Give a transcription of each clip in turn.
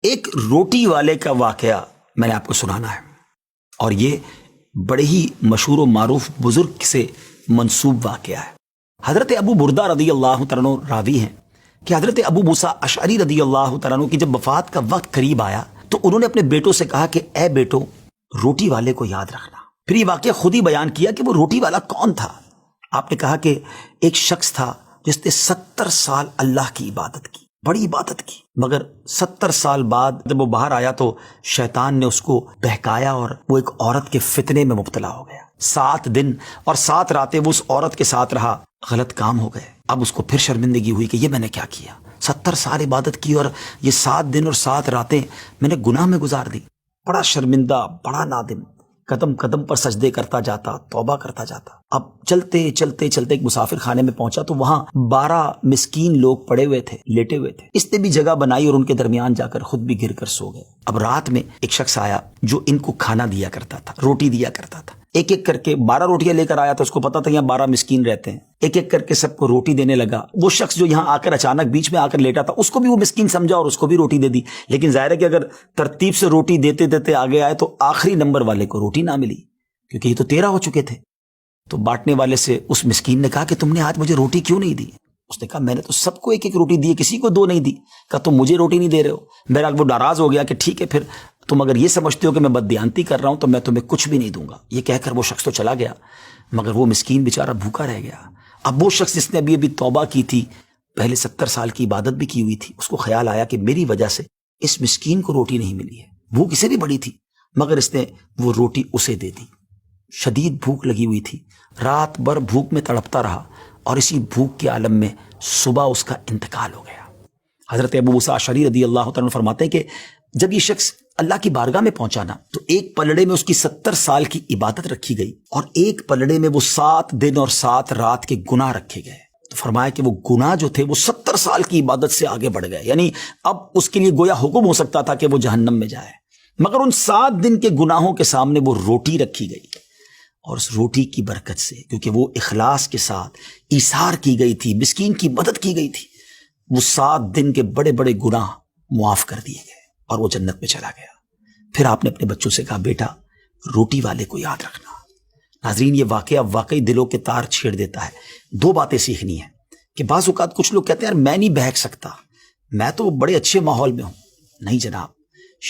ایک روٹی والے کا واقعہ میں نے آپ کو سنانا ہے، اور یہ بڑے ہی مشہور و معروف بزرگ سے منسوب واقعہ ہے۔ حضرت ابو بردہ رضی اللہ تعالیٰ عنہ راوی ہیں کہ حضرت ابو موسیٰ اشعری رضی اللہ تعالیٰ عنہ کی جب وفات کا وقت قریب آیا تو انہوں نے اپنے بیٹوں سے کہا کہ اے بیٹو، روٹی والے کو یاد رکھنا۔ پھر یہ واقعہ خود ہی بیان کیا کہ وہ روٹی والا کون تھا۔ آپ نے کہا کہ ایک شخص تھا جس نے 70 سال اللہ کی عبادت کی، بڑی عبادت کی، مگر 70 سال بعد جب وہ باہر آیا تو شیطان نے اس کو بہکایا اور وہ ایک عورت کے فتنے میں مبتلا ہو گیا۔ 7 دن اور 7 راتیں وہ اس عورت کے ساتھ رہا، غلط کام ہو گئے۔ اب اس کو پھر شرمندگی ہوئی کہ یہ میں نے کیا کیا، 70 سال عبادت کی اور یہ 7 دن اور 7 راتیں میں نے گناہ میں گزار دی۔ بڑا شرمندہ، بڑا نادم، قدم قدم پر سجدے کرتا جاتا، توبہ کرتا جاتا۔ اب چلتے چلتے چلتے ایک مسافر خانے میں پہنچا تو وہاں 12 مسکین لوگ پڑے ہوئے تھے، لیٹے ہوئے تھے۔ اس نے بھی جگہ بنائی اور ان کے درمیان جا کر خود بھی گر کر سو گئے۔ اب رات میں ایک شخص آیا جو ان کو کھانا دیا کرتا تھا، روٹی دیا کرتا تھا۔ ایک ایک کر کے 12 روٹیاں لے کر آیا تھا، اس کو پتا تھا یہاں 12 مسکین رہتے ہیں۔ ایک ایک کر کے سب کو روٹی دینے لگا۔ وہ شخص جو یہاں آ کر اچانک بیچ میں آ کر لیٹا تھا، اس کو بھی وہ مسکین سمجھا اور اس کو بھی روٹی دے دی۔ لیکن ظاہر ہے کہ اگر ترتیب سے روٹی دیتے دیتے آگے آئے تو آخری نمبر والے کو روٹی نہ ملی، کیونکہ یہ تو 13 ہو چکے تھے۔ تو بانٹنے والے سے اس مسکین نے کہا کہ تم نے آج مجھے روٹی کیوں نہیں دی؟ اس نے کہا میں نے تو سب کو ایک ایک روٹی دی، کسی کو 2 نہیں دی۔ کہا تم مجھے روٹی نہیں دے رہے ہو؟ بہرحال وہ ناراض ہو گیا کہ ٹھیک ہے، پھر تم اگر یہ سمجھتے ہو کہ میں بددیانتی کر رہا ہوں تو میں تمہیں کچھ بھی نہیں دوں گا۔ یہ کہہ کر وہ شخص تو چلا گیا، مگر وہ مسکین بیچارہ بھوکا رہ گیا۔ اب وہ شخص جس نے ابھی توبہ کی تھی، پہلے 70 سال کی عبادت بھی کی ہوئی تھی، اس کو خیال آیا کہ میری وجہ سے اس مسکین کو روٹی نہیں ملی ہے۔ بھوک اسے بھی بڑی تھی، مگر اس نے وہ روٹی اسے دے دی۔ شدید بھوک لگی ہوئی تھی، رات بھر بھوک میں تڑپتا رہا، اور اسی بھوک کے عالم میں صبح اس کا انتقال ہو گیا۔ حضرت ابو موسیٰ اشعری رضی اللہ تعالیٰ عنہ فرماتے ہیں کہ جب یہ شخص اللہ کی بارگاہ میں پہنچا نا تو ایک پلڑے میں اس کی 70 سال کی عبادت رکھی گئی، اور ایک پلڑے میں وہ 7 دن اور 7 رات کے گناہ رکھے گئے۔ تو فرمایا کہ وہ گناہ جو تھے وہ 70 سال کی عبادت سے آگے بڑھ گئے، یعنی اب اس کے لیے گویا حکم ہو سکتا تھا کہ وہ جہنم میں جائے، مگر ان 7 دن کے گناہوں کے سامنے وہ روٹی رکھی گئی، اور اس روٹی کی برکت سے، کیونکہ وہ اخلاص کے ساتھ ایثار کی گئی تھی، مسکین کی مدد کی گئی تھی، وہ 7 دن کے بڑے بڑے گناہ معاف کر دیے گئے اور وہ جنت میں چلا گیا۔ پھر آپ نے اپنے بچوں سے کہا بیٹا روٹی والے کو یاد رکھنا۔ ناظرین، یہ واقعہ واقعی دلوں کے تار چھیڑ دیتا ہے۔ 2 باتیں سیکھنی ہیں کہ بعض اوقات کچھ لوگ کہتے ہیں یار میں نہیں بہک سکتا، میں تو بڑے اچھے ماحول میں ہوں۔ نہیں جناب،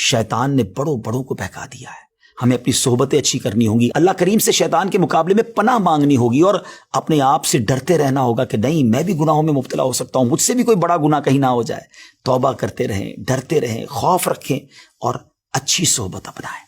شیطان نے بڑوں بڑوں کو بہکا دیا ہے۔ ہمیں اپنی صحبتیں اچھی کرنی ہوں گی، اللہ کریم سے شیطان کے مقابلے میں پناہ مانگنی ہوگی، اور اپنے آپ سے ڈرتے رہنا ہوگا کہ نہیں میں بھی گناہوں میں مبتلا ہو سکتا ہوں، مجھ سے بھی کوئی بڑا گناہ کہیں نہ ہو جائے۔ توبہ کرتے رہیں، ڈرتے رہیں، خوف رکھیں اور اچھی صحبت اپنائیں۔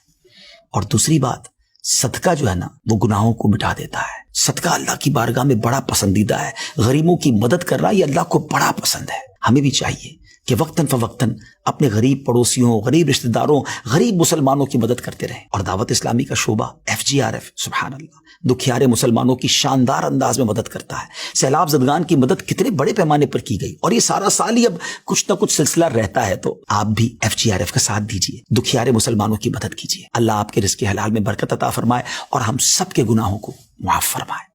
اور دوسری بات، صدقہ جو ہے نا وہ گناہوں کو مٹا دیتا ہے۔ صدقہ اللہ کی بارگاہ میں بڑا پسندیدہ ہے، غریبوں کی مدد کرنا یہ اللہ کو بڑا پسند ہے۔ ہمیں بھی چاہیے کہ وقتاً فوقتاً اپنے غریب پڑوسیوں، غریب رشتہ داروں، غریب مسلمانوں کی مدد کرتے رہیں۔ اور دعوت اسلامی کا شعبہ FGRF سبحان اللہ دکھیارے مسلمانوں کی شاندار انداز میں مدد کرتا ہے۔ سیلاب زدگان کی مدد کتنے بڑے پیمانے پر کی گئی، اور یہ سارا سال ہی اب کچھ نہ کچھ سلسلہ رہتا ہے، تو آپ بھی FGRF کا ساتھ دیجیے، دکھیارے مسلمانوں کی مدد کیجیے۔ اللہ آپ کے رزق حلال میں برکت عطا فرمائے اور ہم سب کے گناہوں کو معاف فرمائے۔